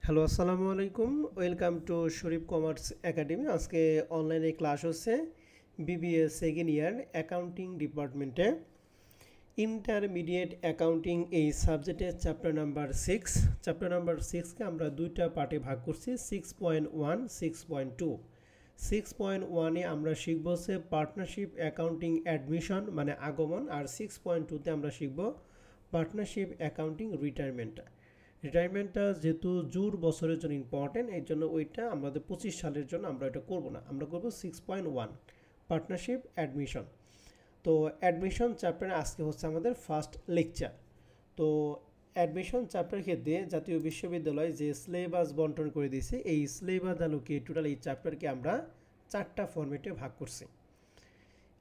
Hello, আসসালামু আলাইকুম। Welcome to Sharif commerce academy. আজকে অনলাইনে ক্লাস হচ্ছে বিবিএ সেকেন্ড ইয়ার অ্যাকাউন্টিং ডিপার্টমেন্টে ইন্টারমিডিয়েট অ্যাকাউন্টিং এই সাবজেক্টের চ্যাপ্টার নাম্বার 6কে আমরা দুইটা পার্টে ভাগ করছি, 6.1, 6.2। 6.1-এ আমরা শিখব হচ্ছে পার্টনারশিপ অ্যাকাউন্টিং অ্যাডমিশন মানে আগমন, আর 6.2-তে আমরা শিখব পার্টনারশিপ অ্যাকাউন্টিং রিটায়ারমেন্টটা যেহেতু জুর বছরের জন্য ইম্পর্টেন্ট, এই জন্য ওইটা আমাদের 25 সালের জন্য আমরা এটা করব না, আমরা করব 6.1 পার্টনারশিপ অ্যাডমিশন। তো অ্যাডমিশন চ্যাপ্টারে আজকে হচ্ছে আমাদের ফার্স্ট লেকচার। তো অ্যাডমিশন চ্যাপ্টার ক্ষেত্রে জাতীয় বিশ্ববিদ্যালয় যে সিলেবাস বন্টন করে দিয়েছে, এই সিলেবাস আলোকে টোটাল এই চ্যাপ্টারকে আমরা 4টা ফরম্যাটে ভাগ করছি।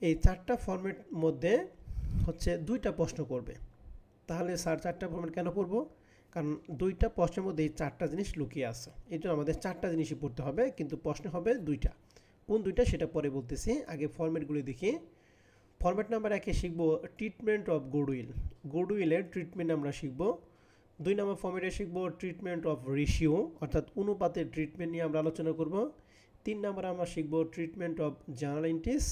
এই 4টা ফরম্যাট মধ্যে হচ্ছে 2টা প্রশ্ন করবে। তাহলে স্যার 4টা ফরম্যাট কেন পড়বো? কারণ 2টা প্রশ্নের মধ্যে এই 4টা জিনিস লুকিয়ে আছে, এই জন্য আমাদের 4টা জিনিসই পড়তে হবে, কিন্তু প্রশ্ন হবে 2টা। কোন 2টা সেটা পরে বলতেছি, আগে ফরম্যাটগুলি দেখি। ফরম্যাট নাম্বার 1-এ শিখব ট্রিটমেন্ট অফ গুডউইলের ট্রিটমেন্ট আমরা শিখব। 2 নম্বর ফরম্যাটে শিখব ট্রিটমেন্ট অফ রেশিও, অর্থাৎ অনুপাতের ট্রিটমেন্ট নিয়ে আমরা আলোচনা করব। 3 নম্বরে আমরা শিখব ট্রিটমেন্ট অফ জার্নাল এন্ট্রিজ,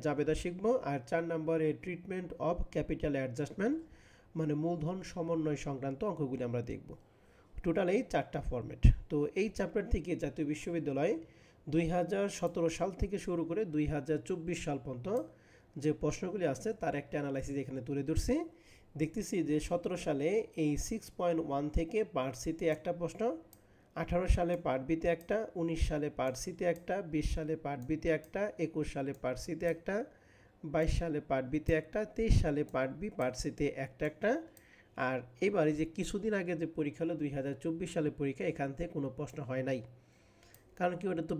জাবেদা শিখব। আর 4 নম্বরে ট্রিটমেন্ট অফ ক্যাপিটাল অ্যাডজাস্টমেন্ট মানে মূলধন সমন্বয় সংক্রান্ত অঙ্কগুলি আমরা দেখব। টোটাল এই 4টা ফরম্যাট। তো এই চ্যাপ্টার থেকে জাতীয় বিশ্ববিদ্যালয় 2017 সাল থেকে শুরু করে 2024 সাল পর্যন্ত যে প্রশ্নগুলি আছে তার একটা অ্যানালাইসিস এখানে তুলে ধরছি। দেখতেছি যে 17 সালে এই 6.1 থেকে পার্ট সিতে একটা প্রশ্ন, 18 সালে পার্ট বিতে একটা, 19 সালে পার্ট সিতে একটা, 20 সালে পার্ট বিতে একটা, 21 সালে পার্ট সিতে একটা, 22 সালে পার্ট বিতে একটা, 23 সালে পার্ট বি পার্ট সিতে একটা। আর এবারে যে কিছুদিন আগে যে পরীক্ষা হলো 2024 সালে পরীক্ষা, এখান থেকে কোনো প্রশ্ন হয় নাই। কারণ কি, ওটা তো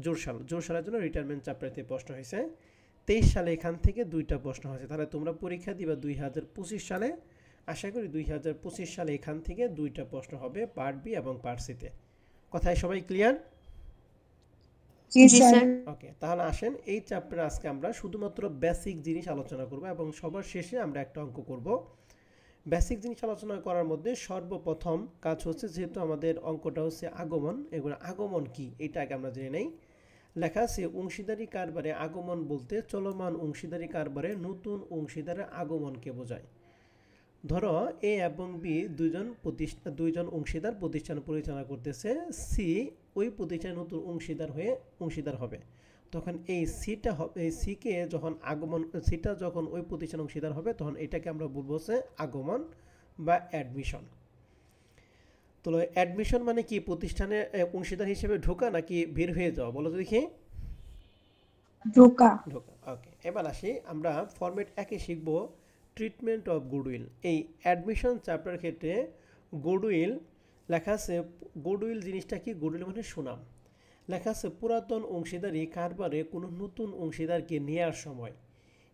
জোর সালের জন্য রিটায়ারমেন্ট চ্যাপ্টারতে প্রশ্ন হয়েছে। 23 সালে এখান থেকে 2টা প্রশ্ন হয়েছে। তাহলে তোমরা পরীক্ষা দিবা 2025 সালে। আশা করি 2025 সালে এখান থেকে 2টা প্রশ্ন হবে, পার্ট বি এবং পার্ট সিতে। কথায় সবাই ক্লিয়ার? জি স্যার। ওকে, তাহলে আসেন এই চ্যাপ্টারে আজকে আমরা শুধুমাত্র বেসিক জিনিস আলোচনা করব এবং সবার শেষে আমরা একটা অঙ্ক করব। বেসিক জিনিস আলোচনা করার মধ্যে সর্বপ্রথম কাজ হচ্ছে, যেহেতু আমাদের অঙ্কটা হচ্ছে আগমন, এগুলো আগমন কি এটা আগে আমরা জেনে নেই। লেখা আছে অংশীদারি কারবারে আগমন বলতে চলমান অংশীদারি কারবারে নতুন অংশীদারের আগমনকে বোঝায়। ধরো এ এবং বি দুইজন অংশীদার প্রতিষ্ঠান পরিচালনা করতেছে। সি ওই প্রতিষ্ঠানের নতুন অংশীদার হবে। তখন এই সিটা হবে, এই সিকে যখন সিটা যখন ওই প্রতিষ্ঠান অংশীদার হবে, তখন এটাকে আমরা বলবো হচ্ছে আগমন বা অ্যাডমিশন। তো অ্যাডমিশন মানে কি, প্রতিষ্ঠানে অংশীদার হিসেবে ঢোকা নাকি বের হয়ে যাওয়া? বলো তো দেখি। ঢোকা। ঢোকা। ওকে, এবার আসি আমরা ফরম্যাট 1-এ শিখব ট্রিটমেন্ট অফ গুডউইল। এই অ্যাডমিশন চ্যাপ্টার ক্ষেত্রে গুডউইল লেখা আছে। গুডউইল জিনিসটা কি? গুডউইল মানে সুনাম। লেখা আছে পুরাতন অংশীদারি কারবারে কোনো নতুন অংশীদারকে নেওয়ার সময়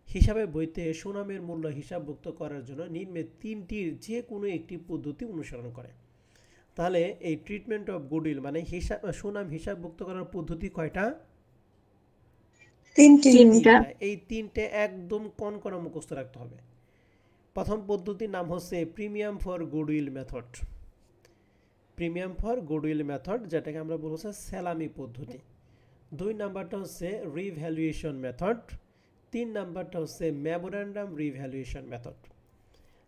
হিসাবে বইতে সুনামের মূল্য হিসাবভুক্ত করার জন্য নিম্নে 3টির যে কোনো একটি পদ্ধতি অনুসরণ করে। তাহলে এই ট্রিটমেন্ট অফ গুডউইল মানে সুনাম হিসাবভুক্ত করার পদ্ধতি কয়টা? তিনটা। এই 3টে একদম কনকনা মুখস্থ রাখতে হবে। প্রথম পদ্ধতির নাম হচ্ছে প্রিমিয়াম ফর গুডউইল মেথড, যেটাকে আমরা বলছি স্যালামি পদ্ধতি। 2 নাম্বারটা হচ্ছে রিভ্যালুয়েশন মেথড। 3 নাম্বারটা হচ্ছে মেমোরেন্ডাম রিভ্যালুয়েশন মেথড।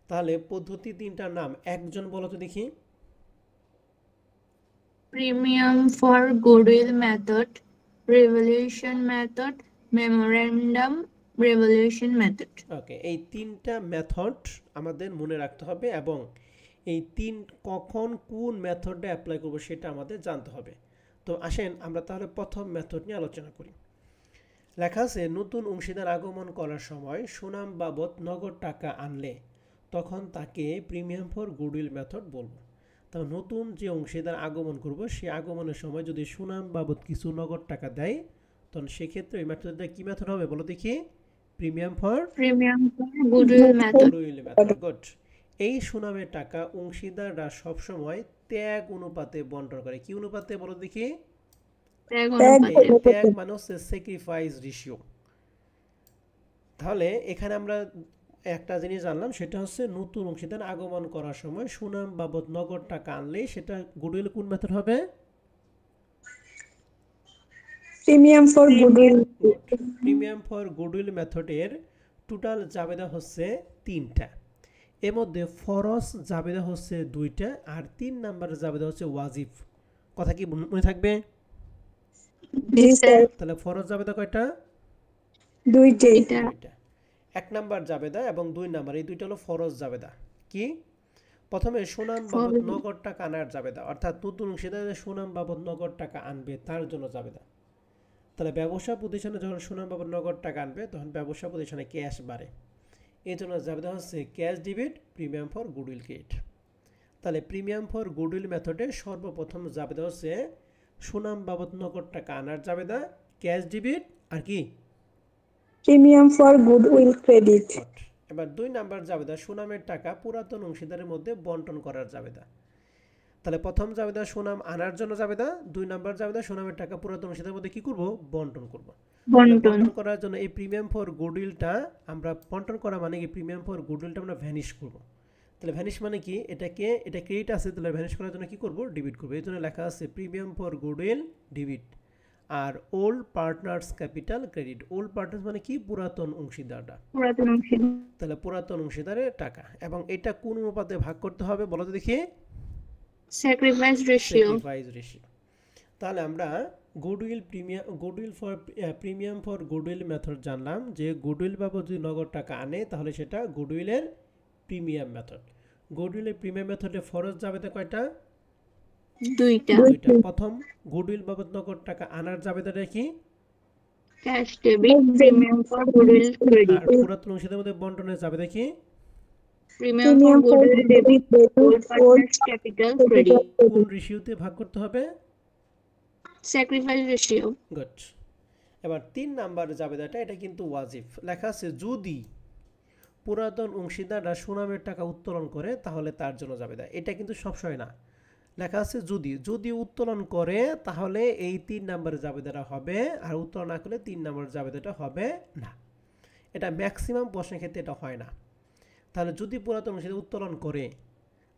তাহলে পদ্ধতি 3টার নাম একজন বলো তো দেখি। Premium for goodwill method, revaluation method, memorandum revaluation method. Okay, এই 3টা মেথড আমাদের মনে রাখতে হবে এবং এই কখন কোন মেথডটা অ্যাপ্লাই করব সেটা আমাদের জানতে হবে। তো আসেন আমরা তাহলে প্রথম মেথড নিয়ে আলোচনা করি। লেখা আছে নতুন অংশীদার আগমন করার সময় সুনাম বাবদ নগদ টাকা আনলে তখন তাকে প্রিমিয়াম ফর গুডউইল মেথড বলবো। তো নতুন যে অংশীদার আগমন করব, সেই আগমনের সময় যদি সুনাম বাবদ কিছু নগদ টাকা দেয়, তখন সেক্ষেত্রে ওই মেথডটা কি মেথড হবে বলো দেখি? Premium for goodwill method. Good. এই সুনামের টাকা অংশীদাররা সবসময় ত্যাগ অনুপাতে বন্টন করে। কি অনুপাতে বলো দেখি? ত্যাগ মানে হচ্ছে স্যাক্রিফাইস রেশিও। তাহলে এখানে আমরা একটা জিনিস জানলাম, সেটা হচ্ছে নতুন অংশীদার আগমন করার সময় সুনাম বাবদ নগদ টাকা আনলে সেটা গুডউইল কোন মেথড হবে? Premium for goodwill. Good. Premium for goodwill মেথডের টোটাল জাবেদা হচ্ছে 3টা। এর মধ্যে ফরজ জাবেদা হচ্ছে 2টা, আর 3 নাম্বার জাবেদা হচ্ছে ওয়াজিব। কথা কি মনে থাকবে? জি স্যার। তাহলে ফরজ জাবেদা কয়টা? 2টি। 2টা। 1 নাম্বার জাবেদা এবং 2 নাম্বার, এই দুইটা হলো ফরজ জাবেদা। কি? প্রথমে সুনাম বাবদ নগদ টাকা আনার জাবেদা, অর্থাৎ নতুন অংশীদার সুনাম বাবদ নগদ টাকা আনবে তার জন্য জাবেদা। তাহলে ব্যবসা প্রতিষ্ঠানে যখন সুনাম বাবদ নগদ টাকা আনবে তখন ব্যবসা প্রতিষ্ঠানে ক্যাশ বাড়ে, এই জন্য জাবেদা হচ্ছে cash debit premium for goodwill credit. তাহলে প্রিমিয়াম ফর গুডউইল মেথডে সর্বপ্রথম জাবেদা হচ্ছে সুনাম বাবদ নগদ টাকা আনার জাবেদা, ক্যাশ ডেবিট, আর কি? Premium for goodwill credit. এবার 2 নাম্বার জাবেদা সুনামের টাকা পুরাতন অংশীদারের মধ্যে বন্টন করার জাবেদা। তাহলে প্রথম জাবেদা সুনাম আনার জন্য জাবেদা, 2 নাম্বার জাবেদা সুনামের টাকা পুরাতন অংশীদারের মধ্যে কি করব? বন্টন করব। বন্টন করার জন্য এই প্রিমিয়াম ফর গুডউইলটা আমরা বন্টন করা মানে কি প্রিমিয়াম ফর গুডউইলটা আমরা ভ্যানিশ করব। তাহলে ভ্যানিশ মানে কি? এটা ক্রেডিট আছে, তাহলে ভ্যানিশ করার জন্য কি করব? ডেবিট করব। এই জন্য লেখা আছে প্রিমিয়াম ফর গুডউইল ডেবিট, আর old partners capital credit. Old partners মানে কি? পুরাতন অংশীদারটা, তাহলে পুরাতন অংশীদারের টাকা। এবং এটা কোন অনুপাতে ভাগ করতে হবে বলো তো দেখি? Sacrifice ratio. তাহলে আমরা goodwill premium for goodwill method জানলাম, যে গুডউইল বাবদ যদি নগদ টাকা আনে তাহলে সেটা গুডউইলের প্রিমিয়াম মেথড। গুডউইলের প্রিমিয়াম মেথডে ফরজ জাবেদা কয়টা? 2টা। প্রথম গুডউইল বাবদ নগদ টাকা আনার জাবেদাটা কি? Cash debit premium for goodwill credit. আর পুরাতন অংশীদারের মধ্যে বন্টনের জাবেদা কি? Premium for goodwill debit old partners capital credit. কোন রেশিওতে ভাগ করতে হবে? Sacrifice ratio. গুড। এবার 3 নাম্বার জাবেদাটা, এটা কিন্তু ওয়াজিব। লেখা আছে যদি পুরাতন অংশীদাররা সুনামের টাকা উত্তোলন করে তাহলে তার জন্য জাবেদা। এটা কিন্তু সবসময় না, লেখা আছে যদি উত্তোলন করে তাহলে এই 3 নাম্বারের জাবেদাটা হবে, আর উত্তোলন না করলে 3 নাম্বারের জাবেদাটা হবে না। এটা ম্যাক্সিমাম প্রশ্নের ক্ষেত্রে এটা হয় না। তাহলে যদি পুরাতন অংশীদার উত্তোলন করে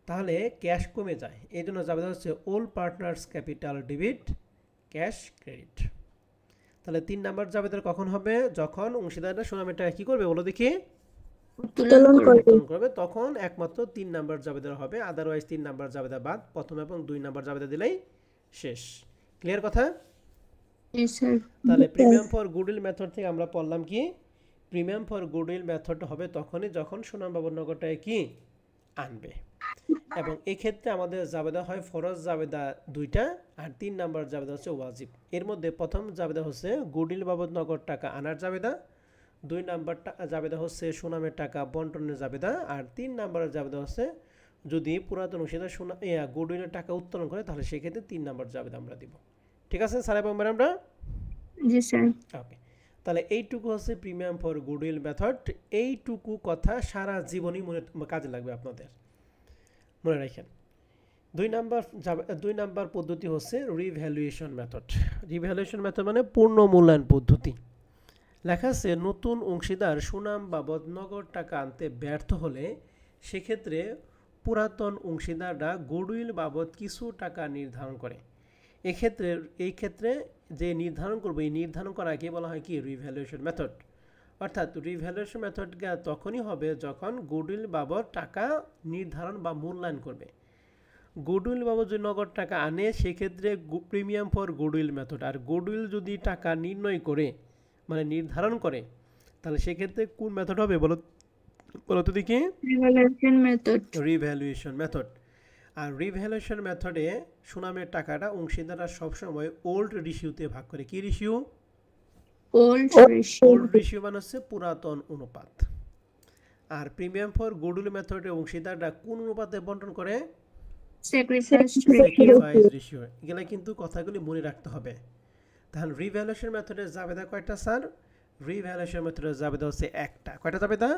তাহলে ক্যাশ কমে যায়, এই জন্য জাবেদা হচ্ছে old partners capital debit cash credit. তাহলে 3 নাম্বার জাবেদা কখন হবে? যখন অংশীদাররা সুনামের টাকা কি করবে বলো দেখি? উত্তোলন করবে, তখন একমাত্র 3 নাম্বার জাবেদা হবে, আদারওয়াইজ 3 নাম্বার জাবেদা বাদ, প্রথম এবং 2 নাম্বার জাবেদা দিলেই শেষ। ক্লিয়ার কথা? তাহলে প্রিমিয়াম ফর গুডউইল মেথড থেকে আমরা পড়লাম কি? প্রিমিয়াম ফর গুডউইল মেথড হবে তখনই যখন সুনাম বাবদ নগদ টাকা কি আনবে। এবং এই ক্ষেত্রে আমাদের জাবেদা হয় ফরজ জাবেদা 2টা, আর 3 নাম্বার জাবেদা হচ্ছে ওয়াজিব। এর মধ্যে প্রথম জাবেদা হচ্ছে গুডউইল বাবদ নগদ টাকা আনার জাবেদা, 2 নাম্বারটা জাবেদা হচ্ছে সুনামের টাকা বন্টনের জাবেদা, আর 3 নাম্বারের জাবেদা হচ্ছে যদি পুরাতন অংশীদার গুডউইলের টাকা উত্তোলন করে তাহলে সেক্ষেত্রে 3 নাম্বার জাবেদা আমরা দিব। ঠিক আছে স্যার এবং ম্যাডামরা? জি স্যার। ওকে, তাহলে এইটুকু হচ্ছে প্রিমিয়াম ফর গুডউইল মেথড। এইটুকু কথা সারা জীবনই কাজে লাগবে আপনাদের, মনে রাখেন। 2 নাম্বার পদ্ধতি হচ্ছে রিভ্যালুয়েশন মেথড। রিভ্যালুয়েশন মেথড মানে পূর্ণ মূল্যায়ন পদ্ধতি। লেখা আছে নতুন অংশীদার সুনাম বাবদ নগদ টাকা আনতে ব্যর্থ হলে সেক্ষেত্রে পুরাতন অংশীদাররা গুডউইল বাবদ কিছু টাকা নির্ধারণ করে। এই ক্ষেত্রে যে নির্ধারণ করবে, এই নির্ধারণ করাকে বলা হয় কি? Revaluation method. অর্থাৎ রিভ্যালুয়েশন মেথড তখনই হবে যখন গুডউইল বাবদ টাকা নির্ধারণ বা মূল্যায়ন করবে। গুডউইল বাবদ যদি নগদ টাকা আনে সেক্ষেত্রে প্রিমিয়াম ফর গুডউইল মেথড। আর গুডউইল যদি টাকা নির্ণয় করে মানে নির্ধারণ করে তাহলে সেক্ষেত্রে কোন মেথড হবে বলো তো দেখি? Revaluation method. আর রিভ্যালুয়েশন মেথডে সুনামের টাকাটা অংশীদাররা সবসময় ওল্ড রেশিওতে ভাগ করে। কি রেশিও? ওল্ড রেশিও মানে হচ্ছে পুরাতন অনুপাত। আর প্রিমিয়াম ফর গুডউইল মেথডে অংশীদাররা কোন অনুপাতে বন্টন করে? Sacrifice ratio. এগুলা কিন্তু কথাগুলি মনে রাখতে হবে। তাহলে রিভ্যালুয়েশন মেথডের জাবেদা কয়টা স্যার? রিভ্যালুয়েশন মেথডের জাবেদা হচ্ছে একটা। কয়টা জাবেদা?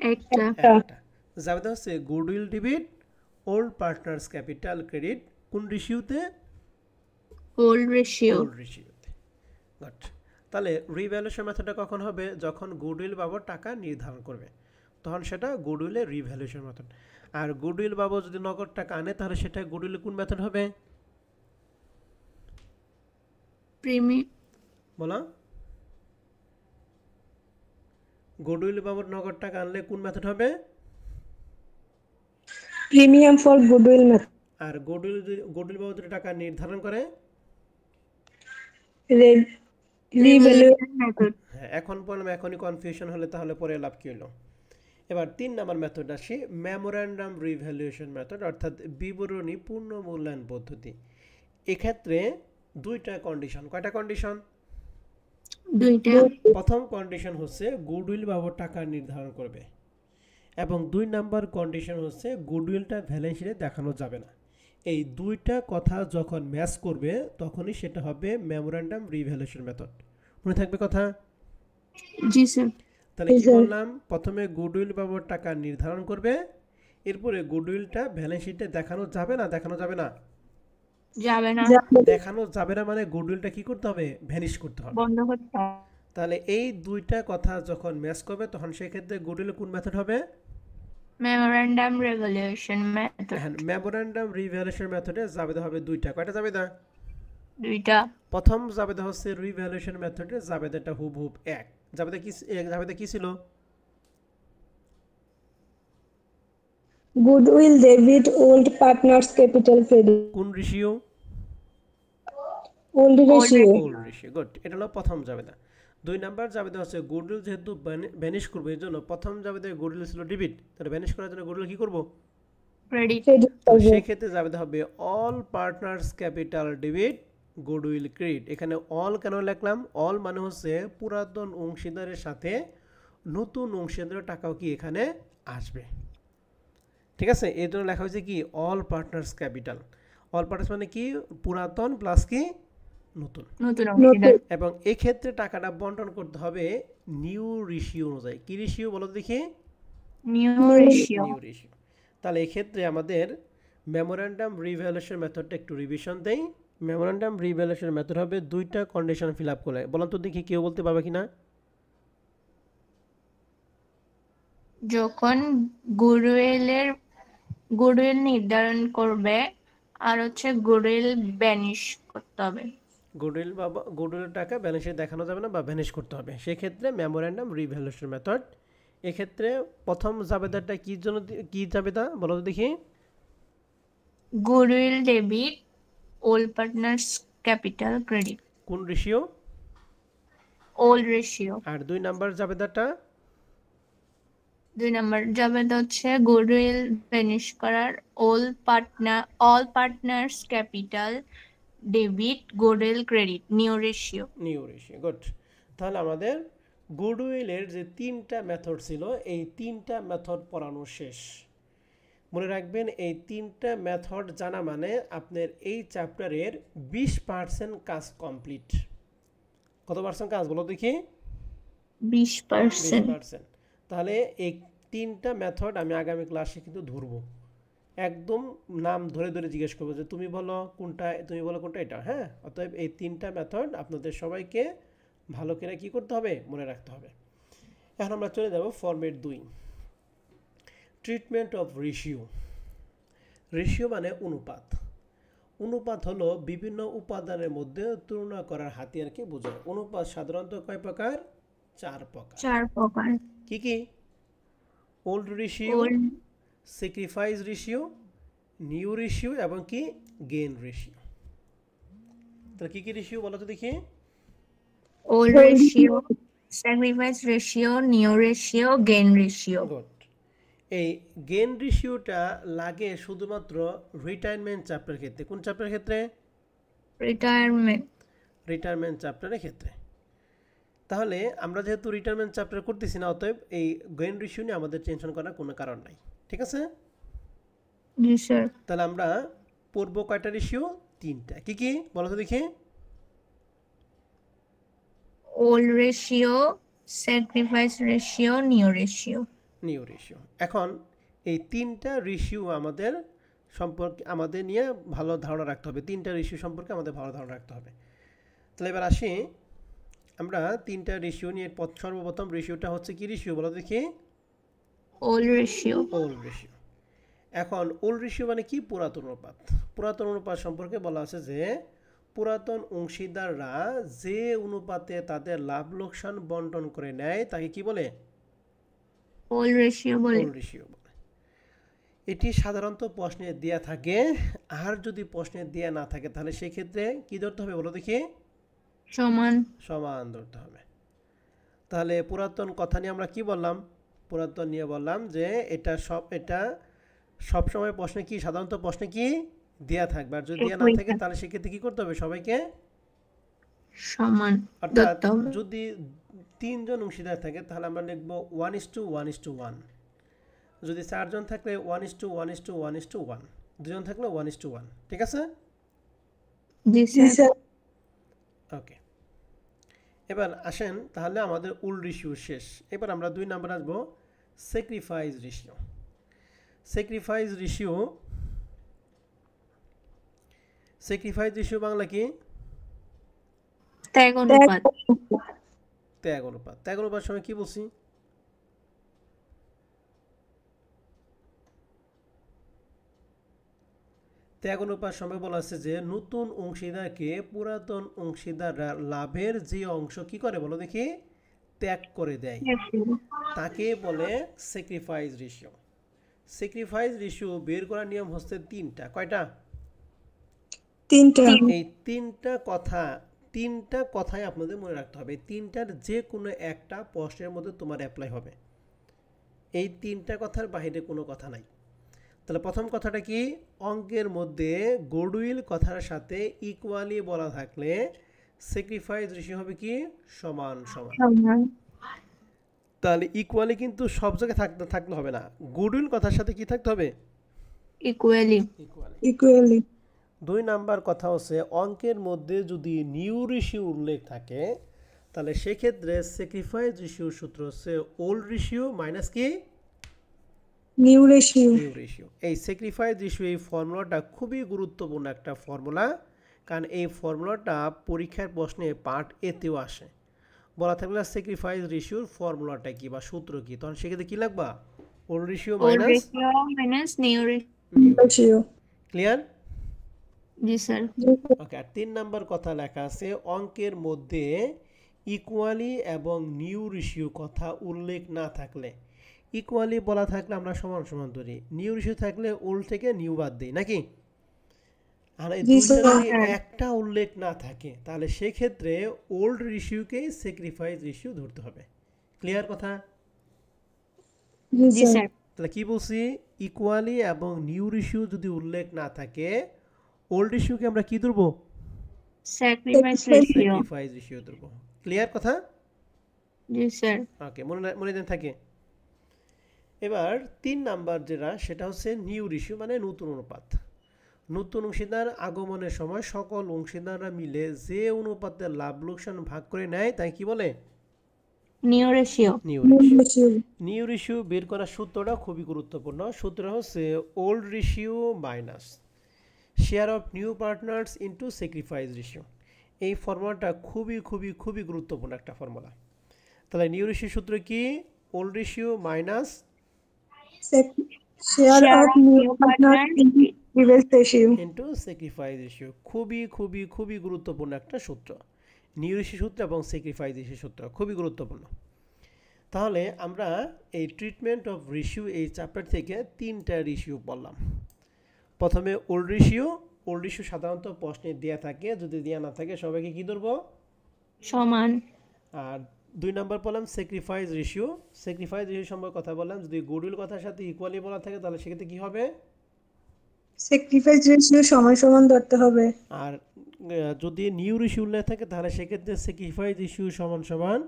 একটা। জাবেদা হচ্ছে goodwill debit old partners capital credit কোন রেশিওতে? ওল্ড রেশিওতে। গুড। তাহলে রিভ্যালুয়েশন মেথডটা কখন হবে? যখন গুডউইল বাবদ টাকা নির্ধারণ করবে। তখন সেটা গুডউইলের রিভ্যালুয়েশন মেথড। আর গুডউইল বাবদ যদি নগদ টাকা আনে তাহলে সেটা গুডউইলের কোন মেথড হবে বলো? গুডউইল বাবদ নগদ টাকা আনলে কোন মেথড হবে? Premium for goodwill method. আর গুডউইল বাবদ যদি টাকা নির্ধারণ করে Revaluation method. হ্যাঁ, এখন বললাম এখনই কনফিউশন হলে তাহলে পরে লাভ কি হলো? এবার 3 নম্বর মেথড আসি, মেমোরেন্ডাম রিভ্যালুয়েশন মেথড, অর্থাৎ বিবরণী পূর্ণ মূল্যায়ন পদ্ধতি। এক্ষেত্রে দুইটা কন্ডিশন। কয়টা কন্ডিশন? দুইটা। প্রথম কন্ডিশন হচ্ছে গুডউইল বাবদ টাকা নির্ধারণ করবে, এবং 2 নাম্বার কন্ডিশন হচ্ছে গুডউইলটা ব্যালেন্স শিটে দেখানো যাবে না। এই দুইটা কথা যখন ম্যাচ করবে তখনই সেটা হবে মেমোরেন্ডাম রিভ্যালুয়েশন মেথড। মনে থাকবে কথা? জি স্যার। তাহলে কি বললাম? প্রথমে গুডউইল বাবদ টাকা নির্ধারণ করবে, এরপরে গুডউইলটা ব্যালেন্স শিটে দেখানো যাবে না। দেখানো যাবে না, যাবে না, দেখানো যাবে না মানে গুডউইলটা কি করতে হবে? ভ্যানিশ করতে হবে। বন্ধ করতে হবে। তাহলে এই দুইটা কথা যখন ম্যাচ করবে তখন সেই ক্ষেত্রে গুডউইলের কোন মেথড হবে? Memorandum revaluation method. হ্যাঁ, মেমোরেন্ডাম রিভ্যালুয়েশন মেথডে জাবেদা হবে দুইটা। কয়টা জাবেদা? দুইটা। প্রথম জাবেদা হচ্ছে রিভ্যালুয়েশন মেথডে জাবেদাটা হুবহুব এক। জাবেদা কি ছিল? goodwill debit old partners capital credit. কোন ratio? Old ratio. Old ratio. Good, এটা হলো প্রথম জাবেদা। 2 নাম্বার জাবেদা হচ্ছে গুডউইল যেহেতু ভ্যানিশ করবে এই জন্য প্রথম জাবেদায় গুডউইল ছিল ডেবিট, তাহলে ভ্যানিশ করার জন্য গুডউইল কি করব? ক্রেডিট। তো সেই ক্ষেত্রে জাবেদা হবে all partners capital debit goodwill credit. এখানে অল কেন লিখলাম? অল মানে হচ্ছে পুরাতন অংশীদারের সাথে নতুন অংশীদারের টাকাও কি এখানে আসবে। ঠিক আছে, এই জন্য লেখা হয়েছে কি all partners capital. All partners মানে কি? পুরাতন প্লাস কি নতুন। নতুন অংশীদার। এবং এই ক্ষেত্রে টাকাটা বন্টন করতে হবে নিউ রেশিও অনুযায়ী। কি রেশিও বলো তো দেখি? New ratio. New ratio. তাহলে এই ক্ষেত্রে আমাদের মেমোরেন্ডাম রিভ্যালুয়েশন মেথডটা একটু রিভিশন দেই। মেমোরেন্ডাম রিভ্যালুয়েশন মেথড হবে দুইটা কন্ডিশন ফিল আপ করলে। বলুন তো দেখি কেউ বলতে পারবে কিনা? যখন গুডউইল নির্ধারণ করবে আর হচ্ছে গুডউইল ব্যানিশ করতে হবে। গুডউইল টাকা ব্যালেন্সে দেখানো যাবে না বা ভ্যানিশ করতে হবে, সেক্ষেত্রে মেমোরেন্ডাম রিভ্যালুয়েশন মেথড। এক্ষেত্রে প্রথম জাবেদাটা কি জন্য কি জাবেদা বলো তো দেখি? Goodwill debit old partners capital credit. কোন রেশিও? Old ratio. আর 2 নাম্বার জাবেদাটা? 2 নাম্বার জাবেদা হচ্ছে গুডউইল ভ্যানিশ করার all partners capital debit goodwill credit new ratio. New ratio. Good. তাহলে আমাদের গুডউইলের যে 3টা মেথড ছিল এই 3টা মেথড পড়ানো শেষ। মনে রাখবেন এই 3টা মেথড জানা মানে আপনার এই চ্যাপ্টারের 20% কাজ কমপ্লিট। কত পার্সেন্ট কাজ বলো দেখি? 20%। 20%। তাহলে এই 3টা মেথড আমি আগামী ক্লাসে কিন্তু ধরবো, একদম নাম ধরে ধরে জিজ্ঞেস করবো যে তুমি বলো কোনটা, তুমি বলো কোনটা, এটা। হ্যাঁ, অতএব এই 3টা মেথড আপনাদের সবাইকে ভালো করে কি করতে হবে? মনে রাখতে হবে। এখন আমরা চলে যাব format 2, treatment of ratio. Ratio মানে অনুপাত। অনুপাত হলো বিভিন্ন উপাদানের মধ্যে তুলনা করার হাতিয়ারকে বোঝায়। অনুপাত সাধারণত কয় প্রকার? 4 প্রকার। 4 প্রকার। কি কি? Old ratio, sacrifice ratio, new ratio এবং কি গেইন রেশিও। তাহলে কি কি রেশিও বলো তো দেখি? Old ratio, sacrifice ratio, new ratio, gain ratio. Good. এই গেইন রেশিওটা লাগে শুধুমাত্র রিটায়ারমেন্ট চ্যাপ্টারের ক্ষেত্রে। কোন চ্যাপ্টারের ক্ষেত্রে? রিটায়ারমেন্ট চ্যাপ্টারের ক্ষেত্রে। তাহলে আমরা যেহেতু রিটায়ারমেন্ট চ্যাপ্টার করতেছি না, অতএব এই গেইন রেশিও নিয়ে আমাদের টেনশন করার কোনো কারণ নাই। ঠিক আছে? জি স্যার। তাহলে আমরা পড়বো কয়টা রেশিও? 3টা। কি কি বলো তো দেখি? Old ratio, sacrifice ratio, new ratio. New ratio. এখন এই 3টা রেশিও আমাদের সম্পর্কে আমাদের নিয়ে ভালো ধারণা রাখতে হবে। 3টা রেশিও সম্পর্কে আমাদের ভালো ধারণা রাখতে হবে। তাহলে এবার আসি আমরা 3টা রেশিও নিয়ে। সর্বপ্রথম রেশিওটা হচ্ছে কি রেশিও বলো দেখি? Old ratio. Old ratio. এখন ওল্ড রেশিও মানে কি? পুরাতন অনুপাত। পুরাতন অনুপাত সম্পর্কে বলা আছে যে পুরাতন অংশীদাররা যে অনুপাতে তাদের লাভ লোকসান বন্টন করে নেয় তাকে কি বলে? ওল্ড রেশিও বলে। ওল্ড রেশিও বলে। এটি সাধারণত প্রশ্নে দেয়া থাকে, আর যদি প্রশ্নে দেয়া না থাকে তাহলে সেই ক্ষেত্রে কি ধরতে হবে বলো দেখি? সমান। সমান ধরতে হবে। তাহলে পুরাতন কথা নিয়ে আমরা কি বললাম? পুরাতন নিয়ে বললাম যে এটা সবসময় প্রশ্নে কি, সাধারণত প্রশ্নে কি দেয়া থাকবে, আর যদি দেয়া না থাকে তাহলে সেক্ষেত্রে কি করতে হবে? সবাইকে সমান অর্থাৎ ধরতে হবে। যদি 3 জন অংশীদার থাকে তাহলে আমরা লিখব 1:1:1। যদি 4 জন থাকলে 1:1:1:1, 2 জন থাকলে 1:1। ঠিক আছে? জি জি স্যার। স্যার। ওকে, এবার আসেন তাহলে আমাদের ওল্ড রেশিও শেষ। এবার আমরা 2 নাম্বার আসবো sacrifice ratio. Sacrifice ratio, sacrifice ratio Bangla কি? ত্যাগ অনুপাত। ত্যাগ অনুপাত। ত্যাগ অনুপাত সময় কি বলছি? ত্যাগ অনুপাত সময় বলা আছে যে নতুন অংশীদারকে পুরাতন অংশীদাররা লাভের যে অংশ কি করে বলো দেখি? ত্যাগ করে দেয়, তাকে বলে স্যাক্রিফাইস রেশিও। স্যাক্রিফাইস রেশিও বের করার নিয়ম হচ্ছে 3টা। কয়টা? 3টা। এই 3টা কথাই আপনাদের মনে রাখতে হবে। 3টার যে কোনো একটা প্রশ্নের মধ্যে তোমার অ্যাপ্লাই হবে। এই 3টা কথার বাইরে কোনো কথা নাই। তাহলে প্রথম কথাটা কি? অঙ্কের মধ্যে গুডউইল কথার সাথে ইকুয়ালি বলা থাকলে স্যাক্রিফাইস রেশিও হবে কি? সমান সমান। সমান। তাহলে ইকুয়ালি কিন্তু সব জায়গায় থাকলে হবে না, গুডউইল কথার সাথে কি থাকতে হবে? ইকুয়ালি। ইকুয়ালি। ইকুয়ালি। 2 নাম্বার কথা হচ্ছে অঙ্কের মধ্যে যদি নিউ রেশিও উল্লেখ থাকে তাহলে সেক্ষেত্রে স্যাক্রিফাইস রেশিওর সূত্র হচ্ছে ওল্ড রেশিও মাইনাস কি? New ratio. New ratio. এই স্যাক্রিফাইস রেশিও, এই ফর্মুলাটা খুবই গুরুত্বপূর্ণ একটা ফর্মুলা, কারণ এই ফর্মুলাটা পরীক্ষার প্রশ্নে পার্ট এতেও আসে। বলা থাকলে স্যাক্রিফাইস রেশিওর ফর্মুলাটা কি বা সূত্র কি, তখন সেক্ষেত্রে কি লাগবা? Old ratio old minus ratio minus new ratio. Clear? জি স্যার। ওকে, আর 3 নাম্বার কথা লেখা আছে অঙ্কের মধ্যে ইকুয়ালি এবং নিউ রেশিও কথা উল্লেখ না থাকলে, ইকুয়ালি বলা থাকলে আমরা সমান সমান ধরি, নিউ রেশিও থাকলে ওল্ড থেকে নিউ বাদ দিই নাকি? আর এই জি দুইটা যদি স্যার। একটা উল্লেখ না থাকে তাহলে সেক্ষেত্রে ওল্ড রেশিওকেই স্যাক্রিফাইস রেশিও ধরতে হবে। ক্লিয়ার কথা? জি জি স্যার। স্যার। তাহলে কি বলছি? ইকুয়ালি এবং নিউ রেশিও যদি উল্লেখ না থাকে ওল্ড রেশিওকে আমরা কি ধরবো? Sacrifice ratio. স্যাক্রিফাইস রেশিও ধরবো। ক্লিয়ার কথা? জি স্যার। ওকে, মনে দেন থাকে। এবার 3 নাম্বার যেটা সেটা হচ্ছে নিউ রেশিও মানে নতুন অনুপাত। নতুন অংশীদার আগমনের সময় সকল অংশীদাররা মিলে যে অনুপাতে লাভ লোকসান ভাগ করে নেয় তাই কি বলে? New ratio. New new ratio. Ratio. New ratio বের করার সূত্রটা খুবই গুরুত্বপূর্ণ। সূত্র হচ্ছে old ratio minus share of new partners into sacrifice ratio. এই ফর্মুলাটা খুবই গুরুত্বপূর্ণ একটা ফর্মুলা। তাহলে নিউ রেশিও সূত্র কি? Old ratio minus share of new partner previous ratio into sacrifice ratio. খুবই গুরুত্বপূর্ণ একটা সূত্র। নিউ রেশিও সূত্র এবং স্যাক্রিফাইস রেশিও সূত্র খুবই গুরুত্বপূর্ণ। তাহলে আমরা এই ট্রিটমেন্ট অফ রেশিও এই চ্যাপ্টার থেকে 3টা রেশিও পড়লাম। প্রথমে ওল্ড রেশিও। ওল্ড রেশিও সাধারণত প্রশ্নে দেয়া থাকে, যদি দেয়া না থাকে সবাইকে কি ধরবো? সমান। আর 2 নাম্বার পড়লাম স্যাক্রিফাইস রেশিও। স্যাক্রিফাইস রেশিও সম্পর্কে কথা বললাম, যদি গুডউইল কথার সাথে ইকুয়ালি বলা থাকে তাহলে সেক্ষেত্রে কি হবে? স্যাক্রিফাইস রেশিও সমান সমান ধরতে হবে। আর যদি নিউ রেশিও উল্লেখ থাকে তাহলে সেক্ষেত্রে স্যাক্রিফাইস রেশিও সমান সমান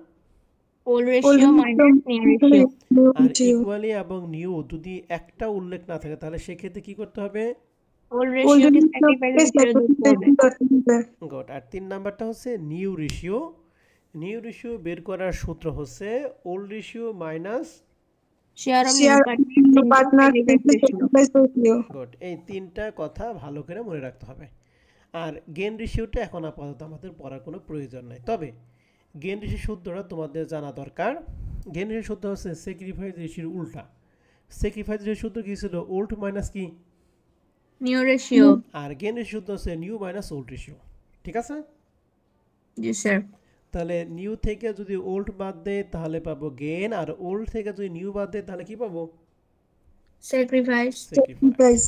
old ratio minus new ratio. Are equally এবং নিউ যদি একটা উল্লেখ না থাকে তাহলে সেক্ষেত্রে কি করতে হবে? ওল্ড রেশিওকে স্যাক্রিফাইস রেশিও ধরতে হবে। গুড। আর 3 নাম্বারটা হচ্ছে নিউ রেশিও। নিউ রেশিও বের করার সূত্র হচ্ছে old ratio minus share of new partner previous ratio. Good. এই 3টা কথা ভালো করে মনে রাখতে হবে। আর গেইন রেশিওটা এখন আপাতত আমাদের পড়ার কোনো প্রয়োজন নাই, তবে গেইন রেশিও সূত্রটা তোমাদের জানা দরকার। গেইন রেশিও সূত্র হচ্ছে স্যাক্রিফাইস রেশিওর উল্টা। স্যাক্রিফাইস রেশিও সূত্র কি ছিল? ওল্ড মাইনাস কি? New ratio. আর গেন রেশিও সূত্র হচ্ছে নিউ মাইনাস ওল্ড রেশিও। ঠিক আছে? জি স্যার। তাহলে নিউ থেকে যদি ওল্ড বাদ দেয় তাহলে পাবো গেন, আর ওল্ড থেকে যদি নিউ বাদ দেয় তাহলে কি পাবো? স্যাক্রিফাইস। স্যাক্রিফাইস।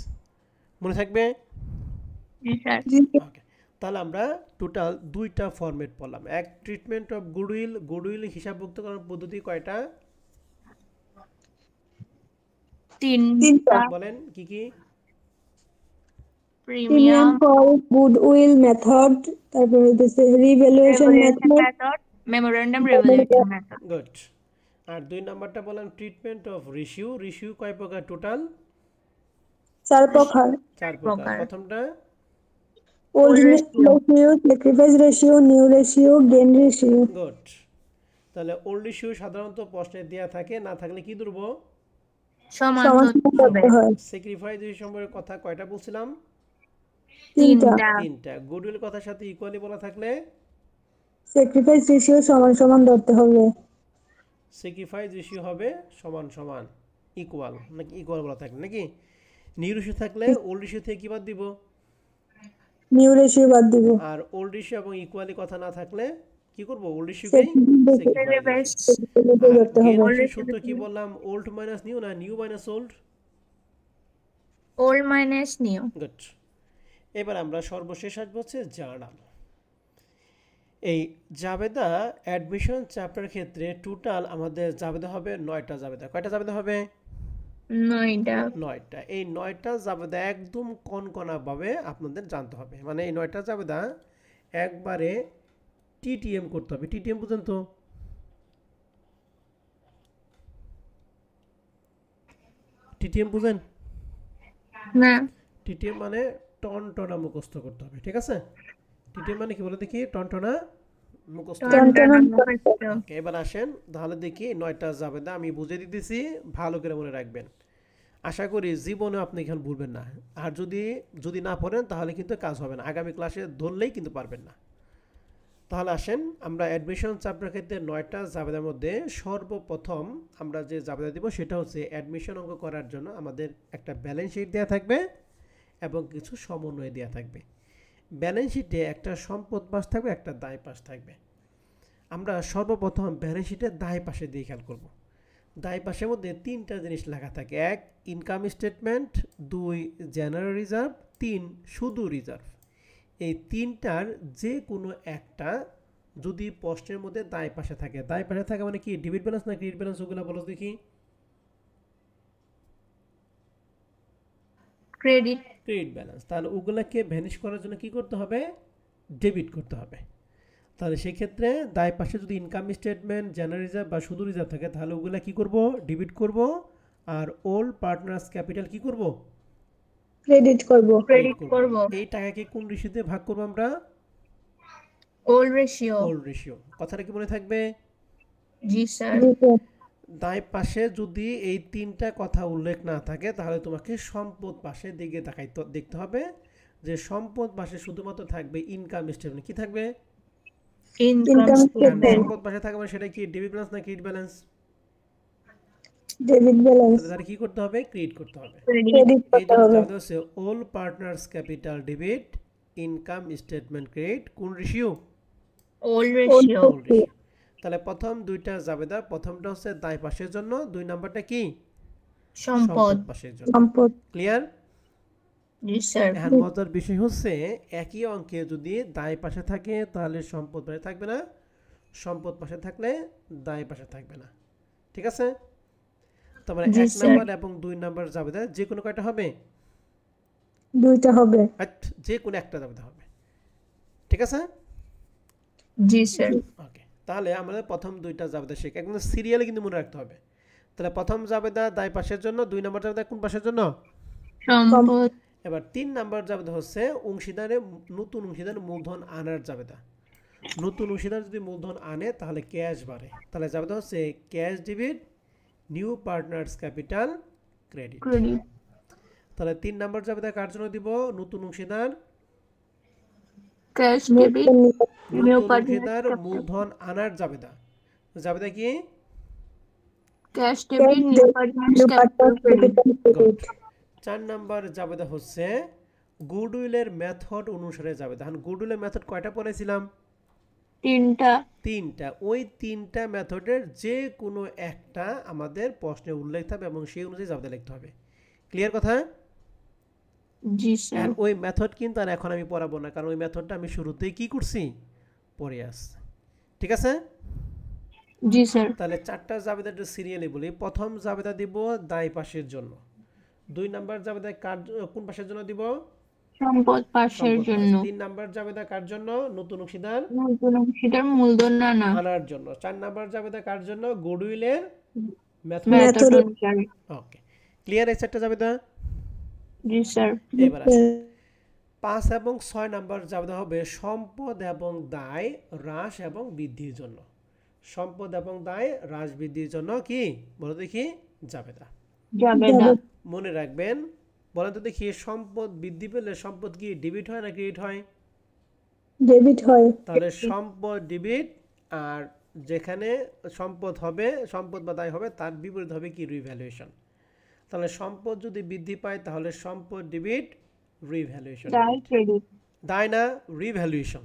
মনে থাকবে? জি স্যার। জি ওকে, তাহলে আমরা টোটাল দুইটা ফরম্যাট পড়লাম। এক, ট্রিটমেন্ট অফ গুডউইল। গুডউইল হিসাবভুক্ত করার পদ্ধতি কয়টা? তিনটা। বলেন কি কি? প্রিমিয়াম, ফর গুডউইল মেথড, তারপরে হচ্ছে revaluation revaluation method, method, memorandum revaluation method. Good. আর দুই নাম্বারটা বলেন ট্রিটমেন্ট অফ রেশিও। রেশিও কয় প্রকার টোটাল? 4 প্রকার। 4 প্রকার। প্রকার। প্রথমটা old old ratio. Ratio, sacrifice ratio, new ratio, gain ratio. Good. তাহলে ওল্ড রেশিও সাধারণত প্রশ্নে দেয়া থাকে, না থাকলে কি ধরবো? সমান সমান ধরতে হবে। করতে হয়। স্যাক্রিফাইস রেশিও সম্পর্কে কথা কয়টা বলছিলাম? 3টা। 3টা। গুডউইল কথার সাথে ইকুয়ালি বলা থাকলে স্যাক্রিফাইস রেশিও সমান সমান ধরতে হবে। স্যাক্রিফাইস রেশিও হবে সমান সমান ইকুয়াল, নাকি ইকুয়াল বলা থাকলে নাকি? নিউ রেশিও থাকলে ওল্ড রেশিও থেকে কি বাদ দিব? নিউ রেশিও বাদ দিব। আর ওল্ড রেশিও এবং ইকুয়ালি কথা না থাকলে কি করব? Old রেশিওকেই sacrifice. আর ধরতে গেন হবে। রেশিও সূত্র কি বললাম? ওল্ড মাইনাস নিউ, না new minus old? Old minus new. Good. এবার আমরা সর্বশেষ আসবো হচ্ছে জার্নাল। এই জাবেদা অ্যাডমিশন চ্যাপ্টার ক্ষেত্রে টোটাল আমাদের জাবেদা হবে 9টা জাবেদা। কয়টা জাবেদা হবে? 9টা। 9টা। এই 9টা জাবেদা একদম কনকনাভাবে আপনাদের জানতে হবে। মানে এই 9টা জাবেদা একবারে টিটিএম করতে হবে। টিটিএম বুঝেন তো? টিটিএম বুঝেন? না। টিটিএম মানে টনটনা মুখস্থ করতে হবে। ঠিক আছে? টিটিএম মানে কি বলে দেখি? টনটনা মুখস্থ। টনটনা মুখস্থ। ওকে, এবার আসেন তাহলে দেখি 9টা জাবেদা আমি বুঝিয়ে দিতেছি, ভালো করে মনে রাখবেন। আশা করি জীবনে আপনি এখানে ভুলবেন না। আর যদি না পড়েন তাহলে কিন্তু কাজ হবে না, আগামী ক্লাসে ধরলেই কিন্তু পারবেন না। তাহলে আসেন আমরা অ্যাডমিশন চ্যাপ্টার ক্ষেত্রে 9টা জাবেদার মধ্যে সর্বপ্রথম আমরা যে জাবেদা দিব সেটা হচ্ছে অ্যাডমিশন অঙ্ক করার জন্য আমাদের একটা ব্যালেন্স শিট দেওয়া থাকবে এবং কিছু সমন্বয় দেওয়া থাকবে। ব্যালেন্স শিটে একটা সম্পদ পাশ থাকবে, একটা দায় পাশ থাকবে। আমরা সর্বপ্রথম ব্যালেন্স শিটের দায় পাশে দিয়ে খেয়াল করব। দায় পাশের মধ্যে 3টা জিনিস লেখা থাকে। 1 ইনকাম স্টেটমেন্ট, 2 জেনারেল রিজার্ভ, 3 শুধু রিজার্ভ। এই 3টার যে কোনো একটা যদি প্রশ্নের মধ্যে দায় পাশে থাকে, দায় পাশে থাকে মানে কি? ডেবিট ব্যালেন্স না ক্রেডিট ব্যালেন্স? ওগুলো বলো দেখি। ক্রেডিট। Credit balance. তাহলে ওগুলোকে ভ্যানিশ করার জন্য কি করতে হবে? ডেবিট করতে হবে। তাহলে সেক্ষেত্রে দায় পাশে যদি ইনকাম স্টেটমেন্ট, জেনারেল রিজার্ভ বা শুধু রিজার্ভ থাকে তাহলে ওগুলা কি করব? ডেবিট করব। আর ওল্ড পার্টনার্স ক্যাপিটাল কি করব? ক্রেডিট করব। ক্রেডিট করব। এই টাকাকে কোন রেশিওতে ভাগ করব আমরা? Old ratio. Old ratio. কথাটা কি মনে থাকবে? জি স্যার। দায় পাশে যদি এই 3টা কথা উল্লেখ না থাকে তাহলে তোমাকে সম্পদ পাশের দিকে দেখতে হবে, যে সম্পদ পাশে শুধুমাত্র থাকবে ইনকাম স্টেটমেন্ট। কি থাকবে? Income statement. সম্পদ পাশে থাকবে মানে সেটা কি? ডেবিট ব্যালেন্স না ক্রেডিট ব্যালেন্স? Debit balance. তাহলে কি করতে হবে? ক্রেডিট করতে হবে। ক্রেডিট। ক্রেডিট এই করতে জন্য হবে। জানতে হচ্ছে all partners capital debit, income statement credit, কোন ratio? Old ratio. Old ratio. তাহলে প্রথম দুইটা জাবেদা, প্রথমটা হচ্ছে দায় পাশের জন্য, 2 নাম্বারটা কি? সম্পদ। পাশের জন্য। সম্পদ। ক্লিয়ার? জি স্যার। এখন মজার বিষয় হচ্ছে একই অঙ্কে যদি দায় পাশে থাকে তাহলে সম্পদ পাশে থাকবে না, সম্পদ পাশে থাকলে দায় পাশে থাকবে না। ঠিক আছে? তার মানে জি 1 স্যার। নাম্বার এবং 2 নাম্বার জাবেদা যে কোনো কয়টা হবে? 2টা হবে। যে কোনো একটা জাবেদা হবে। ঠিক আছে? জি স্যার। ওকে, তাহলে আমাদের প্রথম 2টা জাবেদা শিখে একদম সিরিয়ালে কিন্তু মনে রাখতে হবে। তাহলে প্রথম জাবেদা দায় পাশের জন্য, 2 নাম্বার জাবেদা কোন পাশের জন্য? সম্পদ। এবার 3 নাম্বার জাবেদা হচ্ছে নতুন অংশীদার মূলধন আনার জাবেদা। নতুন অংশীদার যদি মূলধন আনে তাহলে ক্যাশ বাড়ে। তাহলে জাবেদা হচ্ছে cash debit, new partners capital credit. Credit. তাহলে 3 নাম্বার জাবেদা কার জন্য দিব? নতুন অংশীদার। ক্যাশ ডেবিট, নিউ নতুন পার্টনার্স অংশীদার ক্যাপিটাল। মূলধন আনার জাবেদা। জাবেদা কি? Cash debit, new partners new capital partners credit. capital credit. 4 number জাবেদা হচ্ছে গুডউইলের মেথড অনুসারে জাবেদা। এখন গুডউইলের মেথড কয়টা পড়েছিলাম? 3টা। 3টা। ওই 3টা মেথডের যে কোনো একটা আমাদের প্রশ্নে উল্লেখ থাকবে এবং সেই অনুযায়ী জাবেদা লিখতে হবে। ক্লিয়ার কথা? জি স্যার। আর ওই মেথড কিন্তু আর এখন আমি পড়াবো না, কারণ ওই মেথডটা আমি শুরুতেই কি করছি, পড়ে আসছি। ঠিক আছে? জি স্যার। তাহলে 4টা জাবেদা একটু সিরিয়ালি বলি। প্রথম জাবেদা দিব দায় পাশের জন্য। 2 নাম্বার জাবেদা কোন পাশের জন্য দিব? সম্পদ পাশের সম্পদ পাশ। জন্য। 3 নাম্বার জাবেদা কার জন্য? নতুন অংশীদার নতুন অংশীদার মূলধন না আনার জন্য। 4 নাম্বার জাবেদা কার জন্য? গুডউইলের মেথড। মেথড অনুসারে। ওকে, ক্লিয়ার এই 4টা জাবেদা? জি স্যার। এবার আসি 5 এবং 6 নাম্বার জাবেদা হবে সম্পদ এবং দায় হ্রাস এবং বৃদ্ধির জন্য। সম্পদ এবং দায় হ্রাস বৃদ্ধির জন্য কি বলো দেখি জাবেদা। জাবেদা। মনে রাখবেন, বলেন তো দেখি, সম্পদ বৃদ্ধি পেলে সম্পদ কি ডেবিট হয় না ক্রেডিট হয়? ডেবিট হয়। তাহলে সম্পদ ডেবিট, আর যেখানে সম্পদ হবে, সম্পদ বা দায় হবে, তার বিপরীত হবে কি রিভ্যালুয়েশন। তাহলে সম্পদ যদি বৃদ্ধি পায় তাহলে সম্পদ ডেবিট, রিভ্যালুয়েশন দায় ক্রেডিট। দায় না রিভ্যালুয়েশন।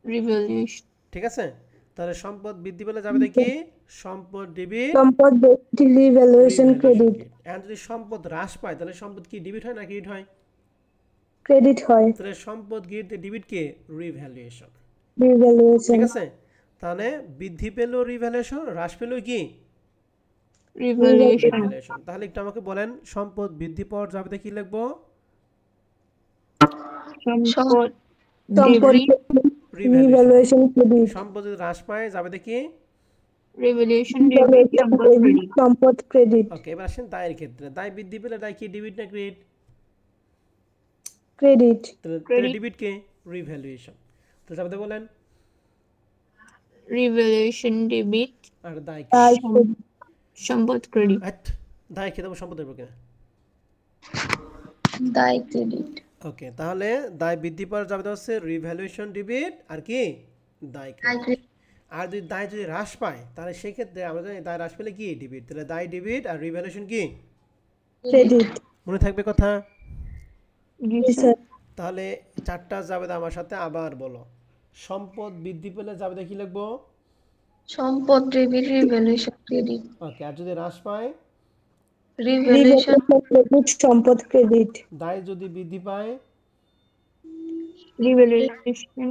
রিভ্যালুয়েশন। ঠিক আছে? তাহলে সম্পদ বৃদ্ধি পেলে যাবে দেখি সম্পদ ডেবিট, সম্পদ রিভ্যালুয়েশন ক্রেডিট। এখন যদি সম্পদ হ্রাস পায় তাহলে সম্পদ কি ডেবিট হয় না ক্রেডিট হয়? ক্রেডিট হয়। তাহলে সম্পদ ডেবিট কে রিভ্যালুয়েশন। রিভ্যালুয়েশন। ঠিক আছে? তাহলে বৃদ্ধি পেলেও রিভ্যালুয়েশন, হ্রাস পেলেও কি রিভ্যালুয়েশন। রিভ্যালুয়েশন। তাহলে একটু আমাকে বলেন সম্পদ বৃদ্ধি পাওয়ার যাবে কি লিখবো? সম্পদ সম্পদ ডেবিট, রিভ্যালুয়েশন ক্রেডিট। সম্পদ যদি হ্রাস পায় যাবে দেখি রিভ্যালুয়েশন ডেবিট, সম্পদ ক্রেডিট। সম্পদ ক্রেডিট। ওকে, এবার আসেন দায়ের ক্ষেত্রে। দায় বৃদ্ধি পেলে দায় কি ডেবিট না ক্রেডিট? ক্রেডিট। তাহলে ডেবিট কে রিভ্যালুয়েশন। তাহলে যাবে বলেন রিভ্যালুয়েশন ডেবিট, আর দায় কি? দায় সম্পদ ক্রেডিট। দায় খেতে হবে সম্পদের উপর কিনা? দায় ক্রেডিট। ওকে, তাহলে দায় বৃদ্ধি পাওয়ার যাবে হচ্ছে রিভ্যালুয়েশন ডেবিট আর কি দায় ক্রেডিট। আর যদি দায় যদি হ্রাস পায় তাহলে সেই ক্ষেত্রে আমরা জানি দায় হ্রাস পেলে কি ডেবিট। তাহলে দায় ডেবিট আর রিভ্যালুয়েশন কি ক্রেডিট। মনে থাকবে কথা? জি জি স্যার। স্যার। তাহলে 4টা জাবেদা আমার সাথে আবার বলো। সম্পদ বৃদ্ধি পেলে জাবেদা কি লিখবো? সম্পদ ডেবিট, রিভ্যালুয়েশন ক্রেডিট। ওকে, আর যদি হ্রাস পায়? রিভ্যালুয়েশন ক্রেডিট, সম্পদ ক্রেডিট। দায় যদি বৃদ্ধি পায়? Revaluation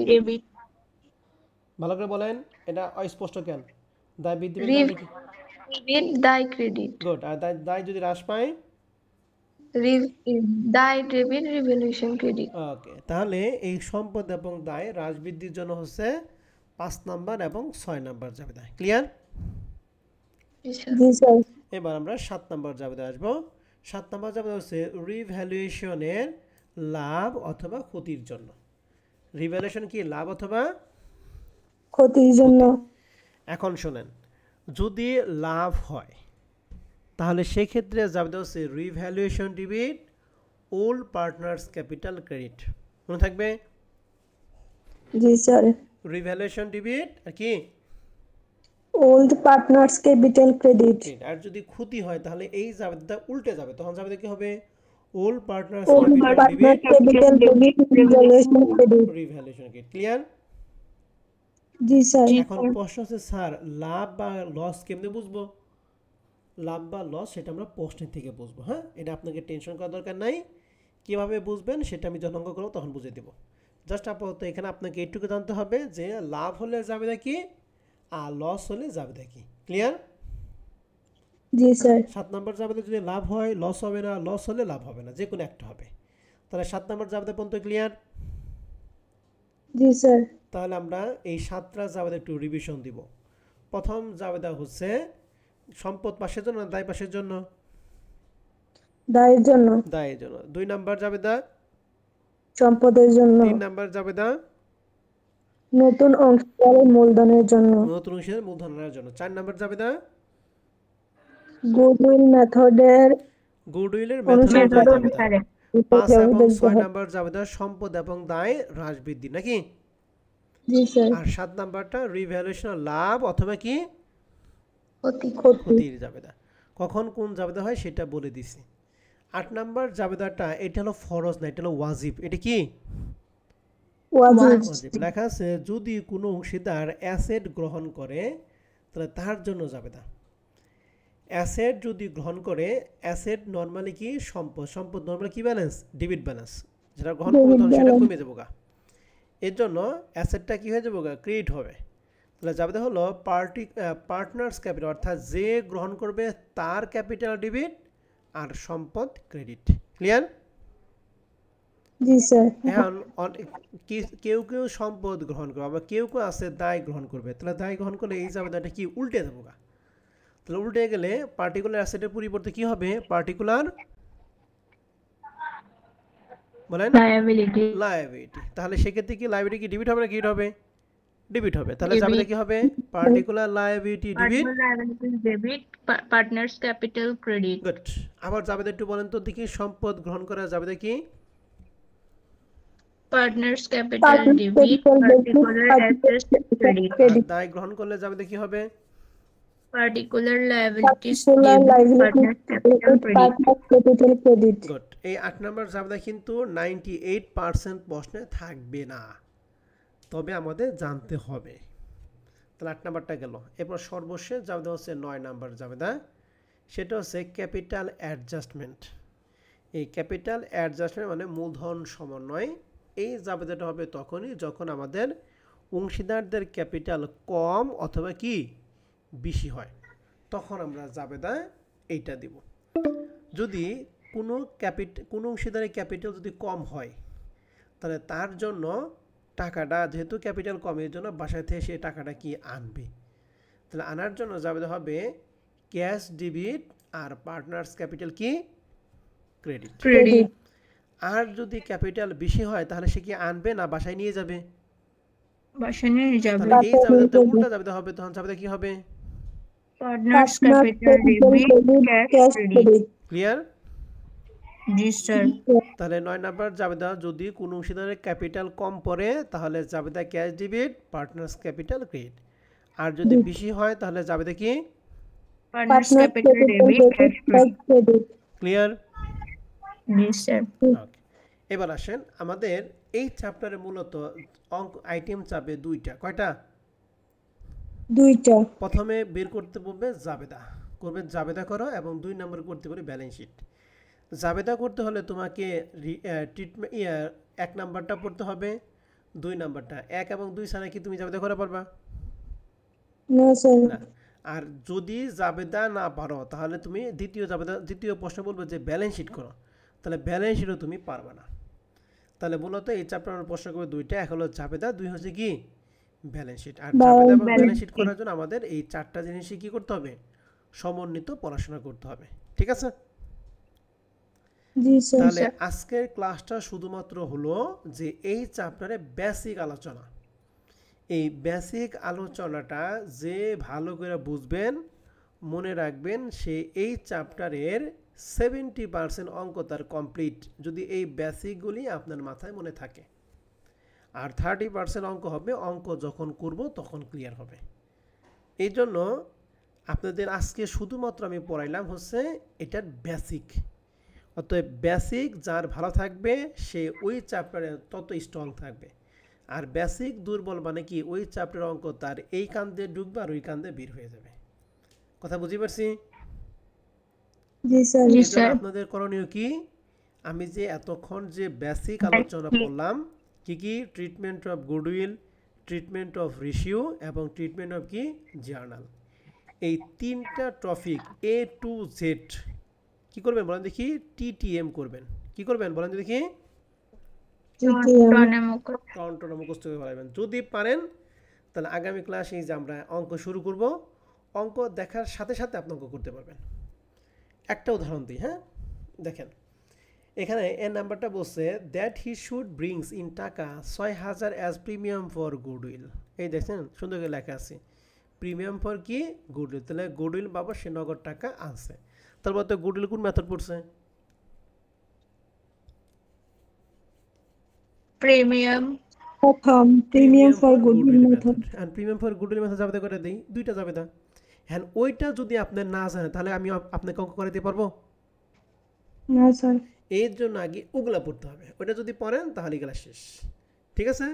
debit. ভালো করে বলেন, এটা অস্পষ্ট কেন? দায় বৃদ্ধি পেলে তাহলে কি? ডেবিট, দায় ক্রেডিট। গুড। আর দায় যদি হ্রাস পায়? দায় ডেবিট, রিভ্যালুয়েশন ক্রেডিট। ওকে, তাহলে এই সম্পদ এবং দায় হ্রাস বৃদ্ধির জন্য হচ্ছে 5 নাম্বার এবং 6 নাম্বার জাবেদা। ক্লিয়ার? জি স্যার। এবার আমরা 7 নাম্বার জাবেদা আসবো। 7 নাম্বার জাবেদা হচ্ছে রিভ্যালুয়েশনের লাভ অথবা ক্ষতির জন্য। রিভ্যালুয়েশন কি লাভ অথবা ক্ষতির জন্য। এখন শোনেন, যদি লাভ হয় তাহলে সেই ক্ষেত্রে জাবেদা হচ্ছে revaluation debit, old partners capital credit. মনে থাকবে? জি স্যার। রিভ্যালুয়েশন ডেবিট আর কি ওল্ড পার্টনার্স ক্যাপিটাল ক্রেডিট। আর যদি ক্ষতি হয় তাহলে এই জাবেদাটা উল্টে যাবে, তখন জাবেদা কি হবে? Old partners old capital partners capital debit, revaluation credit. Revaluation কি ক্লিয়ার? জি স্যার। এখন প্রশ্ন হচ্ছে স্যার লাভ বা লস কেমনে বুঝবো? লাভ বা লস সেটা আমরা প্রশ্নের থেকে বুঝবো। হ্যাঁ, এটা আপনাকে টেনশন করার দরকার নাই। কিভাবে বুঝবেন সেটা আমি যখন অঙ্ক করবো তখন বুঝিয়ে দেবো। জাস্ট আপাতত এখানে আপনাকে এইটুকু জানতে হবে যে লাভ হলে জাবেদা কি আর লস হলে জাবেদা কি। ক্লিয়ার? জি স্যার। 7 নাম্বার জাবেদা যদি লাভ হয় লস হবে না, লস হলে লাভ হবে না, যে কোনো একটা হবে। তাহলে 7 নাম্বার জাবেদা পর্যন্ত ক্লিয়ার? জি স্যার। তাহলে আমরা এই 7টা জাবেদা একটু রিভিশন দিব। প্রথম জাবেদা হচ্ছে সম্পদ পাশের জন্য না দায় পাশের জন্য? দায়ের জন্য। দায়ের জন্য। 2 নাম্বার জাবেদা? সম্পদের জন্য। 3 নাম্বার জাবেদা? নতুন অংশীদারের মূলধনের জন্য। নতুন অংশীদার মূলধনের জন্য। 4 নাম্বার জাবেদা? গুডউইল মেথডের গুডউইলের অনুসারে মেথড অনুসারে। 5 এবং 6 নাম্বার জাবেদা সম্পদ এবং দায় হ্রাস বৃদ্ধি নাকি? জি স্যার। আর 7 নাম্বারটা রিভ্যালুয়েশন লাভ অথবা কি ক্ষতি ক্ষতির জাবেদা। কখন কোন জাবেদা হয় সেটা বলে দিছি। 8 নাম্বার জাবেদাটা এটা হলো ফরজ না, এটা হলো ওয়াজিব। এটা কি? ওয়াজিব। ওয়াজিব। লেখা আছে যদি কোনো অংশীদার অ্যাসেট গ্রহণ করে তাহলে তার জন্য জাবেদা। অ্যাসেট যদি গ্রহণ করে, অ্যাসেট নর্মালি কি সম্পদ, সম্পদ নর্মালি কি ব্যালেন্স, ডেবিট ব্যালেন্স। যেটা গ্রহণ করবো তখন সেটা কমে যাবো গা, এর জন্য অ্যাসেটটা কি হয়ে যাবো গা, ক্রেডিট হবে। তাহলে জাবেদা হলো পার্টনার্স ক্যাপিটাল, অর্থাৎ যে গ্রহণ করবে তার ক্যাপিটাল ডেবিট আর সম্পদ ক্রেডিট। ক্লিয়ার? জি স্যার। এখন কেউ কেউ সম্পদ গ্রহণ করবে, আবার কেউ কেউ আছে দায় গ্রহণ করবে। তাহলে দায় গ্রহণ করলে এই জাবেদাটা কি উল্টে যাবো গা। তাহলে উল্টে গেলে পার্টিকুলার অ্যাসেটের পরিবর্তে কি হবে, পার্টিকুলার বলেন লায়াবিলিটি লায়াবিলিটি। তাহলে সেক্ষেত্রে কি লায়াবিলিটি কি ডেবিট হবে না ক্রেডিট হবে? ডেবিট হবে। তাহলে Debit. জাবেদা কি হবে, particular liability debit. Partner liability debit partners capital credit good. আবার জাবেদা একটু বলেন তো দেখি, সম্পদ গ্রহণ করা জাবেদা কি? Partners capital debit particular assets credit আর দায় গ্রহণ করলে জাবেদা কি হবে? Particular liabilities particular debit liability partners capital credit capital credit. Good. এই 8 নাম্বার জাবেদা কিন্তু 98% প্রশ্নে থাকবে না, তবে আমাদের জানতে হবে। তাহলে 8 নাম্বারটা গেল। এরপর সর্বশেষ জাবেদা হচ্ছে 9 নাম্বার জাবেদা, সেটা হচ্ছে ক্যাপিটাল অ্যাডজাস্টমেন্ট। এই ক্যাপিটাল অ্যাডজাস্টমেন্ট মানে মূলধন সমন্বয়। এই জাবেদাটা হবে তখনই যখন আমাদের অংশীদারদের ক্যাপিটাল কম অথবা কি বেশি হয়, তখন আমরা জাবেদা এইটা দিব। যদি কোনো অংশীদারের ক্যাপিটাল যদি কম হয়, তাহলে তার জন্য টাকাটা যেহেতু ক্যাপিটাল কম, এর জন্য বাসায় থেকে সে টাকাটা কি আনবে। তাহলে আনার জন্য জাবেদা হবে ক্যাশ ডেবিট আর পার্টনার্স ক্যাপিটাল কি ক্রেডিট। ক্রেডিট আর যদি ক্যাপিটাল বেশি হয় তাহলে সে কি আনবে না বাসায় নিয়ে যাবে? বাসায় নিয়ে যাবে তাহলে এই জাবেদাতে উল্টা জাবেদা হবে, তখন জাবেদা কি হবে, partners capital debit cash credit clear? জি স্যার তাহলে 9 নাম্বার জাবেদা যদি কোনো অংশীদারের ক্যাপিটাল কম পড়ে তাহলে জাবেদা cash debit partners capital credit. আর যদি বেশি হয় তাহলে জাবেদা কি partners capital debit cash credit clear? জি স্যার এবার আসেন, আমাদের এই চ্যাপ্টারে মূলত অঙ্ক আইটেম চাবে দুইটা। কয়টা? দুইটা। প্রথমে বের করতে বলবে জাবেদা, করবে জাবেদা করো, এবং 2 নম্বর করতে পারি ব্যালেন্স শিট। জাবেদা করতে হলে তোমাকে ট্রিটমেন্ট 1 নাম্বারটা পড়তে হবে, 2 নাম্বারটা। 1 এবং 2 ছাড়া কি তুমি জাবেদা করে পারবা? না স্যার। না। আর যদি জাবেদা না পারো তাহলে তুমি দ্বিতীয় প্রশ্ন বলবে যে ব্যালেন্স শিট করো, তাহলে ব্যালেন্স শিটও তুমি পারবে না। তাহলে মূলত এই চ্যাপ্টারের প্রশ্ন করবে দুইটা, এক হলো জাবেদা, 2 হচ্ছে কি ব্যালেন্স শিট। আর জাবেদা এবং ব্যালেন্স শিট করার জন্য আমাদের এই 4টা জিনিসই কি করতে হবে, সমন্বিত পড়াশোনা করতে হবে। ঠিক আছে? জি স্যার। তাহলে আজকের ক্লাসটা শুধুমাত্র হলো যে এই চ্যাপ্টারে বেসিক আলোচনা। এই বেসিক আলোচনাটা যে ভালো করে বুঝবেন, মনে রাখবেন, সে এই চ্যাপ্টারের 70% অঙ্ক তার কমপ্লিট, যদি এই বেসিকগুলি আপনার মাথায় মনে থাকে। আর 30% অঙ্ক হবে অঙ্ক যখন করব তখন ক্লিয়ার হবে। এই জন্য আপনাদের আজকে শুধুমাত্র আমি পড়াইলাম হচ্ছে এটার বেসিক। অতএব বেসিক যার ভালো থাকবে সে ওই চ্যাপ্টারে তত স্ট্রং থাকবে। আর বেসিক দুর্বল মানে কি, ওই চ্যাপ্টারের অঙ্ক তার এই কান দিয়ে ঢুকবে আর ওই কান দিয়ে বের হয়ে যাবে। কথা বুঝতে পারছি? জি স্যার। জি এই জন্য স্যার আপনাদের করণীয় কি, আমি যে এতক্ষণ যে বেসিক আলোচনা করলাম, কি কি, treatment of goodwill, treatment of ratio এবং ট্রিটমেন্ট অফ কি জার্নাল, এই 3টা টপিক A to Z কি করবেন বলেন দেখি, TTM করবেন। কি করবেন বলেন দেখি, টন মুখস্থ করে ফেলাবেন। যদি পারেন তাহলে আগামী ক্লাসে যে আমরা অঙ্ক শুরু করব, অঙ্ক দেখার সাথে সাথে আপনি অঙ্ক করতে পারবেন। একটা উদাহরণ দিই, হ্যাঁ দেখেন, এখানে এর নাম্বারটা বলছে that he should brings in টাকা 6000 অ্যাজ প্রিমিয়াম ফর গুডউইল। এই দেখছেন সুন্দর করে লেখা আছে প্রিমিয়াম ফর কি গুডউইল। তাহলে গুডউইল বাবা সে নগদ টাকা আনছে। তারপর তো গুডউইল কোন মেথড পড়ছে, প্রিমিয়াম প্রথম প্রিমিয়াম ফর গুডউইল মেথড। আর প্রিমিয়াম ফর গুডউইল মেথড জাবেদা করে দেই, দুইটা জাবেদা। হ্যাঁ, ওইটা যদি আপনি না জানেন তাহলে আমি আপনাকে অঙ্ক করে দিতে পারবো? না স্যার। এর জন্য আগে ওগুলা পড়তে হবে, ওইটা যদি পড়েন তাহলে এগুলা শেষ। ঠিক আছে?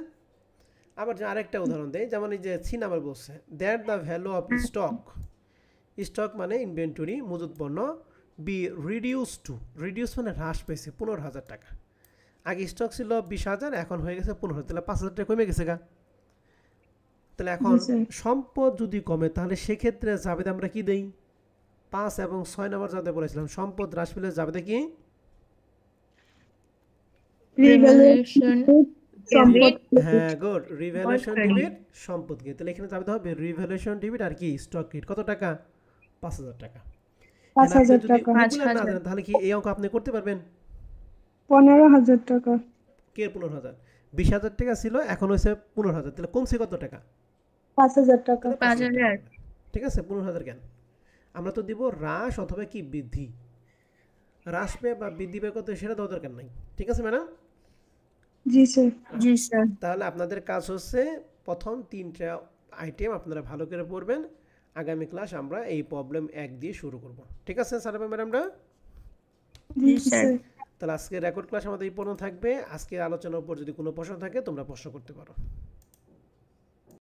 আবার যে আরেকটা উদাহরণ দেয়, যেমন এই যে 3 নাম্বার বলছে that the value of stock, stock মানে ইনভেন্টরি মজুদ পণ্য, বি রিডিউস টু, রিডিউস মানে হ্রাস পেয়েছে 15,000 টাকা। আগে স্টক ছিল 20,000, এখন হয়ে গেছে 15,000, তাহলে 5,000 টাকা কমে গেছে গা। তাহলে এখন জি স্যার। সম্পদ যদি কমে তাহলে সেক্ষেত্রে জাবেদে আমরা কি দেই? 5 এবং 6 নাম্বার যাতে বলেছিলাম সম্পদ হ্রাস পেলে জাবেদে কি? রিভ্যালুয়েশন সম্পদ হ্যাঁ, গুড, রিভ্যালুয়েশন credit। ডেবিট সম্পদ কি, তাহলে এখানে যাবে হবে রিভ্যালুয়েশন ডেবিট আর কি স্টক ক্রেডিট। কত টাকা? 5,000 টাকা। এখন আপনি 5,000 যদি টাকা। ওগুলা না 5,000। জানেন তাহলে কি এই অঙ্ক আপনি করতে পারবেন? 15,000 টাকা। কে 15,000? 20,000 টাকা ছিল, এখন হয়েছে 15,000, তাহলে কমছে কত টাকা? 5,000 টাকা। তাহলে 5,000 টাকা 5,000। হবে। ঠিক আছে, 15,000 কেন? আমরা তো দিব হ্রাস অথবা কি বৃদ্ধি, হ্রাস পেয়ে বা বৃদ্ধি পেয়ে কত সেটা দেওয়ার দরকার নাই। ঠিক আছে ম্যাডাম? জি স্যার। জি স্যার। তাহলে আপনাদের কাজ হচ্ছে প্রথম 3টা আইটেম আপনারা ভালো করে পড়বেন। আগামী ক্লাস আমরা এই প্রবলেম 1 দিয়ে শুরু করব। ঠিক আছে স্যার এবং ম্যাডামরা? জি জি স্যার। স্যার। তাহলে আজকে রেকর্ড ক্লাস আমাদের এই পর্যন্ত থাকবে। আজকের আলোচনার উপর যদি কোনো প্রশ্ন থাকে তোমরা প্রশ্ন করতে পারো।